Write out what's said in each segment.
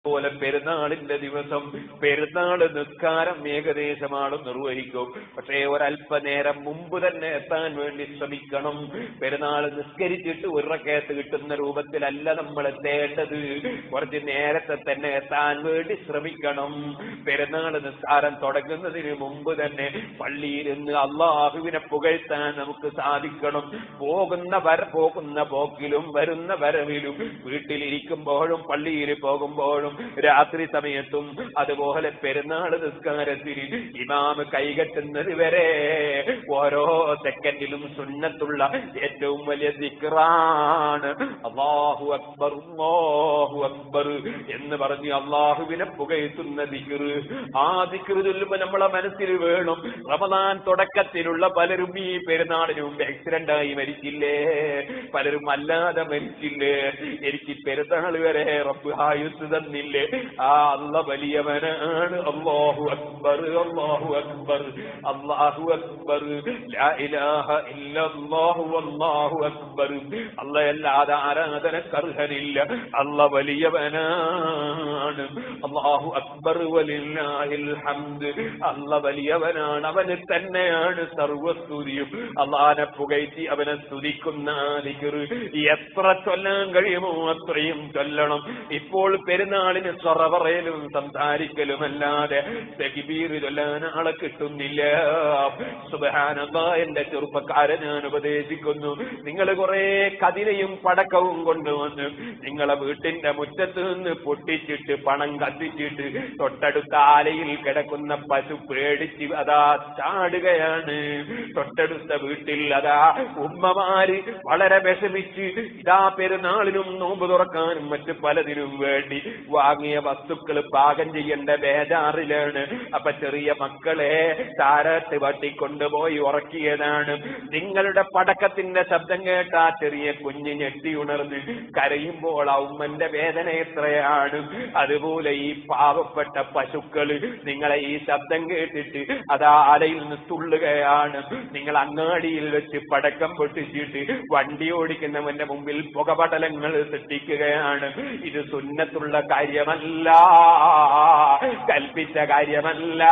പോലെ പെരുന്നാളിന്റെ ദിവസം പെരുന്നാള് നിസ്കാരം ഏകദേശമാണ് നിർവഹിക്കും. പക്ഷേ ഒരല്പനേരം മുമ്പ് തന്നെ എത്താൻ വേണ്ടി ശ്രമിക്കണം. പെരുന്നാൾ നിസ്കരിച്ചിട്ട് ഒരു റക്അത്ത് കിട്ടുന്ന രൂപത്തിലല്ല നമ്മൾ എത്തേണ്ടത്. കുറച്ച് നേരത്തെ തന്നെ എത്താൻ വേണ്ടി ശ്രമിക്കണം. പെരുന്നാൾ നിസ്കാരം തുടങ്ങുന്നതിന് മുമ്പ് തന്നെ പള്ളിയിൽ നിന്ന് അള്ളാഹുവിനെ പുകഴ്ത്താൻ നമുക്ക് സാധിക്കണം. പോകുന്ന പോക്കിലും വരുന്ന വരവിലും വീട്ടിലിരിക്കുമ്പോഴും പള്ളിയിൽ പോകുമ്പോഴും രാത്രി സമയത്തും അതുപോലെ പെരുന്നാൾ നിസ്കാരത്തിന് ഇമാമ് കൈകെട്ടുന്നത് വരെ ഓരോ സെക്കൻഡിലും സുന്നത്തുള്ള ഏറ്റവും വലിയ ദിക്റാണ് അല്ലാഹു അക്ബർ അല്ലാഹു അക്ബർ എന്ന് പറഞ്ഞ് അള്ളാഹുവിനെ പുകഴ്ത്തുന്ന ദിക്ർ. ആ ദിക്ർ ചൊല്ലുമ്പോൾ നമ്മളെ മനസ്സിൽ വേണം, റമദാൻ തുടക്കത്തിലുള്ള പലരും ഈ പെരുന്നാളിന് മുമ്പ് ആക്സിഡന്റായി മരിച്ചില്ലേ, പലരും അല്ലാതെ മരിച്ചില്ലേ, എനിക്ക് പെരുന്നാൾ വരെ റബ്ബ് ആയുസ് തന്നില്ലേ. ആ അല്ലാഹു വലിയവനാണ്. അല്ലാഹു അക്ബർ അല്ലാഹു അക്ബർ അല്ലാഹു അക്ബർ ലാ ഇലാഹ ഇല്ലല്ലാഹു വല്ലാഹു അക്ബർ. അല്ലാഹുവല്ലാതെ ആരാധനക്ക് അർഹനില്ല. അല്ലാഹു വലിയവനാണ്. അല്ലാഹു അക്ബർ വലില്ലാഹിൽ ഹംദ്. അല്ലാഹു വലിയവനാണ്, അവന് തന്നെയാണ് സർവസ്തുതിയും. അല്ലാഹുവിനെ പുകഴ്ത്തി അവനെ സ്തുതിക്കുന്ന ദിക്ർ എത്ര ചൊല്ലാൻ കഴിയുമോ അത്രയും ചൊല്ലണം. ഇപ്പോൾ പെരുന്നാളിന് സ്വറ പറയലും സംസാരിക്കലുമല്ലാതെ തക്ബീർ ചൊല്ലാൻ ആളെ കിട്ടുന്നില്ല. സുബ്ഹാനല്ലാഹ്, എന്റെ ചെറുപ്പക്കാരെ ഞാൻ ഉപദേശിക്കുന്നു, നിങ്ങൾ കുറെ കതിരയും പടക്കവും കൊണ്ടുവന്ന് നിങ്ങളെ വീട്ടിന്റെ മുറ്റത്ത് നിന്ന് പൊട്ടിച്ചിട്ട് പണം കത്തിച്ചിട്ട് തൊട്ടടുത്ത ആലയിൽ കിടക്കുന്ന പശു പേടിച്ച് അതാ ചാടുകയാണ്. തൊട്ടടുത്ത വീട്ടിൽ അതാ ഉമ്മമാര് വളരെ വിഷമിച്ച് ഇതാ പെരുന്നാളിനും നോമ്പ് തുറക്കാനും മറ്റു പലതിനും വേണ്ടി വാങ്ങിയ വസ്തുക്കൾ പാകം ചെയ്യേണ്ട ബേജാറിലാണ്. അപ്പൊ ചെറിയ മക്കളെ താരാട്ട് വട്ടിക്കൊണ്ടുപോയി ഉറക്കിയതാണ്. നിങ്ങളുടെ പടക്കത്തിന്റെ ശബ്ദം കേട്ട ആ ചെറിയ കുഞ്ഞ് ഞെട്ടി ഉണർന്ന് കരയുമ്പോൾ ആ ഉമ്മന്റെ വേദന എത്രയാണ്. അതുപോലെ ഈ പാവപ്പെട്ട പശുക്കള് നിങ്ങളെ ഈ ശബ്ദം കേട്ടിട്ട് അതാ ആലയിൽ നിന്ന് തുള്ളുകയാണ്. നിങ്ങൾ അങ്ങാടിയിൽ വെച്ച് പടക്കം പൊട്ടിച്ചിട്ട് വണ്ടി ഓടിക്കുന്നവന്റെ മുമ്പിൽ പുകപടലങ്ങൾ സൃഷ്ടിക്കുകയാണ്. ഇത് സുന്നത്തുള്ള കാര്യമല്ല, കൽപ്പിച്ച കാര്യമല്ല.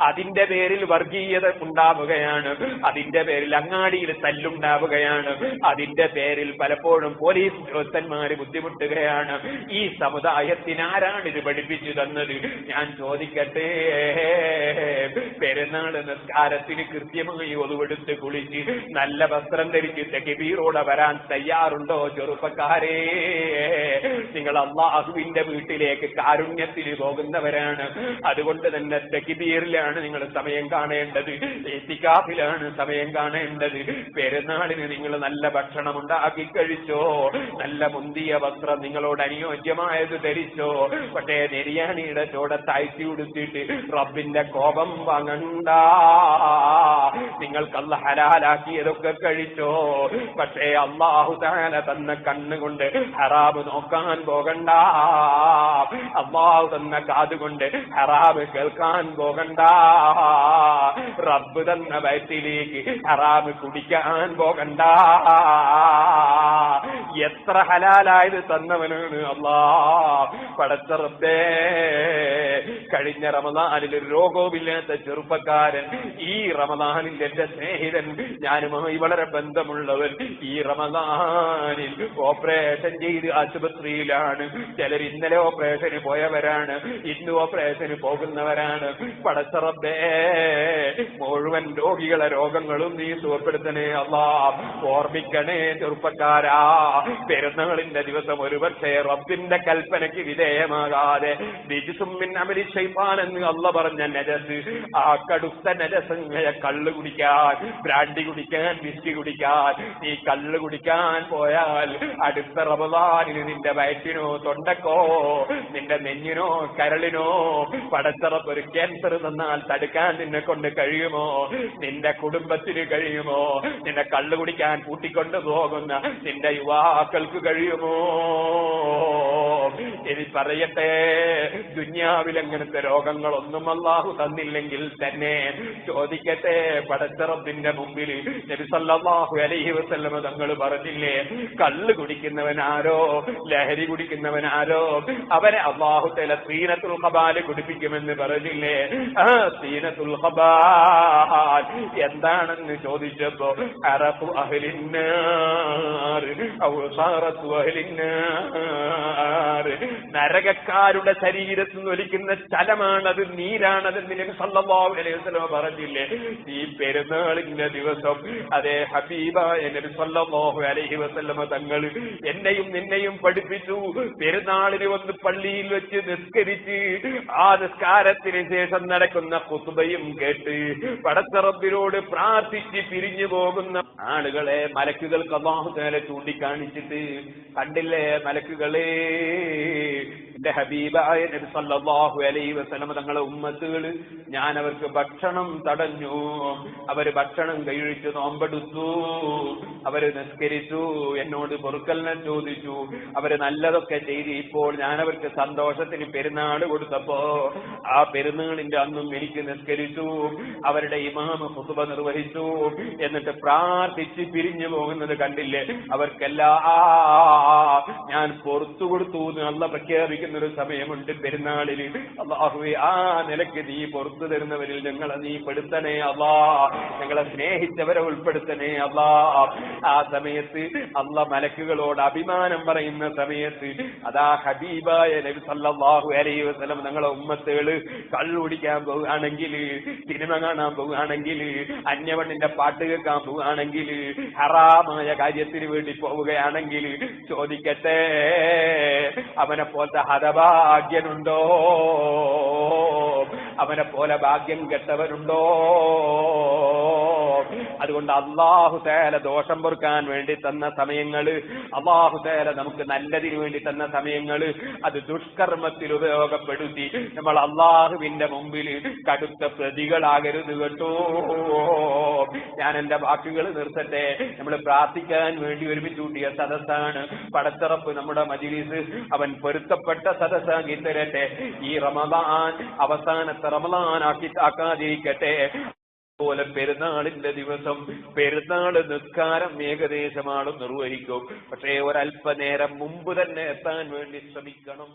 അതിന്റെ പേരിൽ വർഗീയത ഉണ്ടാവുകയാണ്, അതിന്റെ പേരിൽ അങ്ങാടിയിൽ തല്ലുണ്ടാവുകയാണ്, അതിന്റെ പേരിൽ പലപ്പോഴും പോലീസ് ഉദ്യോഗസ്ഥന്മാര് ബുദ്ധിമുട്ടുകയാണ്. ഈ സമുദായത്തിന് ആരാണ് ഇത് പഠിപ്പിച്ചു തന്നത്? ഞാൻ ചോദിക്കട്ടെ, പെരുന്നാൾ നിസ്കാരത്തിന് കൃത്യമായി ഒതുവെടുത്ത് കുളിച്ച് നല്ല വസ്ത്രം ധരിച്ച് തക്ബീറോടെ വരാൻ തയ്യാറുണ്ടോ ചെറുപ്പക്കാരെ? നിങ്ങൾ അല്ലാഹുവിന്റെ വീട്ടിലേക്ക് കാരുണ്യത്തിന് പോകുന്നവരാണ്. അതുകൊണ്ട് തന്നെ തക്ബീറിലാണ് നിങ്ങൾ സമയം കാണേണ്ടത്, ഇത്തികാഫിലാണ് സമയം കാണേണ്ടത്. പെരുന്നാളിന് നിങ്ങൾ നല്ല ഭക്ഷണം ഉണ്ടാക്കി കഴിച്ചോ, നല്ല മുന്തിയ വസ്ത്രം നിങ്ങളോട് അനുയോജ്യമായത് ധരിച്ചോ. പക്ഷേ നെരിയാണിയുടെ ചോടത്താഴ്ത്തി ഉടുത്തിട്ട് റബ്ബിന്റെ കോപം വാങ്ങണ്ട. നിങ്ങൾക്ക് അല്ലാഹു ഹലാലാക്കിയതൊക്കെ കഴിച്ചോ, പക്ഷേ അല്ലാഹു തആല തന്ന കണ്ണുകൊണ്ട് ഹറാം നോക്കാൻ പോകണ്ട. അല്ലാഹു തന്ന കാതുകൊണ്ട് ഹറാം കേൾക്കാൻ പോകണ്ട. റബ്ബ് തന്ന വയറ്റിലേക്ക് ഹറാം കുടിക്കാൻ പോകണ്ട. എത്ര ഹലാലായത് തന്നവനാണ് അല്ലാഹ്. പടച്ച റബ്ബേ, കഴിഞ്ഞ റമദാനിൽ ഒരു രോഗവുമില്ലാത്ത ചെറുപ്പക്കാരൻ, ഈ റമദാനിൽ എന്റെ സ്നേഹിതൻ, ഞാനുമായി വളരെ ബന്ധമുള്ളവൻ, ഈ റമദാനിൽ ഓപ്പറേഷൻ ചെയ്ത് ആശുപത്രിയിലാണ്. ചിലർ ഇന്നലെ ഓപ്പറേഷന് പോയവരാണ്, ഇന്ന് ഓപ്പറേഷന് പോകുന്നവരാണ്. പടച്ച റബ്ബേ, മുഴുവൻ രോഗികളെ രോഗങ്ങളും നീ സുഖപ്പെടുത്തണേ അല്ലാഹ്. ഓർമ്മിക്കണേ ചെറുപ്പക്കാരാ, പെരുന്നാളിന്റെ ദിവസം ഒരുപക്ഷെ റബ്ബിന്റെ കൽപ്പനയ്ക്ക് വിധേയമാകാതെ നിജ്സും മിൻ അമലി ശൈത്താൻ എന്ന് അല്ലാഹ് പറഞ്ഞ നജസ്, ആ കടുത്ത നജസങ്ങയെ കള്ള് കുടിക്കാൻ, ബ്രാൻഡി കുടിക്കാൻ, വിസ്കി കുടിക്കാൻ, നീ കള്ള് കുടിക്കാൻ പോയാൽ അടുത്ത റമദാനിന് നിന്റെ വയറ്റിനോ തൊണ്ടക്കോ നിന്റെ നെഞ്ഞിനോ കരളിനോ പടച്ചറപ്പ് ഒരു ക്യാൻസർ തന്നാൽ തടുക്കാൻ നിന്നെ കൊണ്ട് കഴിയുമോ? നിന്റെ കുടുംബത്തിന് കഴിയുമോ? നിന്നെ കള്ള് കുടിക്കാൻ കൂട്ടിക്കൊണ്ടു പോകുന്ന നിന്റെ യുവാക്കൾക്ക് കഴിയുമോ? ഇത് പറയട്ടെ, ദുനിയാവിൽ അങ്ങനത്തെ രോഗങ്ങളൊന്നും അല്ലാഹു തന്നില്ലെങ്കിൽ തന്നെ ചോദിക്കട്ടെ, പടച്ച റബ്ബിന്റെ മുമ്പിൽ നബി സല്ലല്ലാഹു അലൈഹി വസല്ലം തങ്ങൾ പറഞ്ഞില്ലേ, കള്ള് കുടിക്കുന്നവനാരോ, ലഹരി കുടിക്കുന്നവനാരോ അവനെ അല്ലാഹു തആല സീനത്തുൽ ഖബാൽ കുടിപ്പിക്കുമെന്ന് പറഞ്ഞില്ലേ? ആ സീനത്തുൽ ഖബാൽ എന്താണെന്ന് ചോദിച്ചപ്പോ അറഖു അഹ്ലിന്നാർ ഔ സാറത്തു അഹ്ലിന്നാർ, നരകക്കാരുടെ ശരീരത്തിൽ നിന്ന് ഒലിക്കുന്ന ചലമാണത്, നീരാണതെന്ന് നബി സല്ലല്ലാഹു അലൈഹി വസല്ലം പറഞ്ഞില്ലേ? ഈ പെരുന്നാളിന്റെ ദിവസം അതേ ഹബീബായ നബി സല്ലല്ലാഹു അലൈഹി വസല്ലം തങ്ങൾ എന്നെയും നിന്നെയും പഠിപ്പിച്ചു, പെരുന്നാളിന് വന്ന് പള്ളിയിൽ വെച്ച് നിസ്കരിച്ച് ആ നിസ്കാരത്തിന് ശേഷം നടക്കുന്ന ഖുത്ബയും കേട്ട് പടച്ച റബ്ബിനോട് പ്രാർത്ഥിച്ച് പിരിഞ്ഞു പോകുന്ന ആളുകളെ മലക്കുകൾക്ക് അല്ലാഹു തആല ചൂണ്ടിക്കാണിച്ചിട്ട്, കണ്ടില്ലേ മലക്കുകളെ, എന്റെ ഹബീബായ നബി സല്ലല്ലാഹു അലൈഹി വസല്ലം തങ്ങളെ ഉമ്മത്തുകൾ ഞാൻ അവർക്ക് ഭക്ഷണം തടഞ്ഞു, അവര് ഭക്ഷണം കഴിച്ചു, നോമ്പെടുത്തു, അവര് നിസ്കരിച്ചു, എന്നോട് പൊറുക്കലിനെ ചോദിച്ചു, അവര് നല്ലതൊക്കെ ചെയ്ത്, ഇപ്പോൾ ഞാൻ അവർക്ക് സന്തോഷത്തിന് പെരുന്നാൾ കൊടുത്തപ്പോ ആ പെരുന്നാളിന്റെ അന്നും എനിക്ക് നിസ്കരിച്ചു, അവരുടെ ഇമാമ ഖുതുബ നിർവഹിച്ചു, എന്നിട്ട് പ്രാർത്ഥിച്ച് പിരിഞ്ഞു പോകുന്നത് കണ്ടില്ലേ? അവർക്കെല്ലാം ഞാൻ പുറത്തു കൊടുത്തു എന്ന് അല്ലാഹു പ്രഖ്യാപിക്കുന്ന ഒരു സമയമുണ്ട് പെരുന്നാളിൽ. അല്ലാഹുവേ, ആ നിലയ്ക്ക് നീ പുറത്തു തരുന്നവരിൽ ഞങ്ങളെ നീ പെടുത്തണേ അല്ലാ, ഞങ്ങളെ സ്നേഹിച്ചവരെ ഉൾപ്പെടുത്തണേ അല്ലാ. ആ സമയത്ത് അല്ലാഹ് മലക്കുകളോട് അഭിമാനം പറയുന്ന സമയത്ത് അതാ ഹബീബായ നബി സല്ലല്ലാഹു അലൈഹി വസല്ലം ഞങ്ങളെ ഉമ്മത്തുകൾ കള്ളു കുടിക്കാൻ പോവുകയാണെങ്കിൽ, സിനിമ കാണാൻ പോവുകയാണെങ്കിൽ, അന്യവണ്ണിന്റെ പാട്ട് കേൾക്കാൻ പോവുകയാണെങ്കിൽ, ഹറാമായ കാര്യത്തിന് വേണ്ടി പോവുകയാണെങ്കിൽ ചോദിക്കട്ടെ, അവനെ പോലത്തെ ഹതഭാഗ്യനുണ്ടോ? അവനെ പോലെ ഭാഗ്യം കെട്ടവനുണ്ടോ? അതുകൊണ്ട് അല്ലാഹു തആല ദോഷം പൊറുക്കാൻ വേണ്ടി തന്ന സമയങ്ങള്, അല്ലാഹു തആല നമുക്ക് നല്ലതിന് വേണ്ടി തന്ന സമയങ്ങള്, അത് ദുഷ്കർമ്മത്തിൽ ഉപയോഗപ്പെടുത്തി നമ്മൾ അല്ലാഹുവിന്റെ മുമ്പിൽ കടുത്ത പ്രതികളാകരുത് കേട്ടോ. ഞാൻ എന്റെ വാക്കുകൾ നിർത്തട്ടെ. നമ്മൾ പ്രാർത്ഥിക്കാൻ വേണ്ടി ഒരുമിച്ച് കൂട്ടിയ സദസ്സാണ്. പടച്ചറപ്പ് നമ്മുടെ മജ്‌ലിസ് അവൻ പൊരുത്തപ്പെട്ട സദസ്സാക്കി തരട്ടെ. ഈ റമദാൻ അവസാനത്തെ റമദാനാക്കാതിരിക്കട്ടെ. പോലെ പെരുന്നാളിന്റെ ദിവസം പെരുന്നാള് നിസ്കാരം ഏകദേശമാണ് നിർവഹിക്കും. പക്ഷേ ഒരല്പനേരം മുമ്പ് തന്നെ എത്താൻ വേണ്ടി ശ്രമിക്കണം.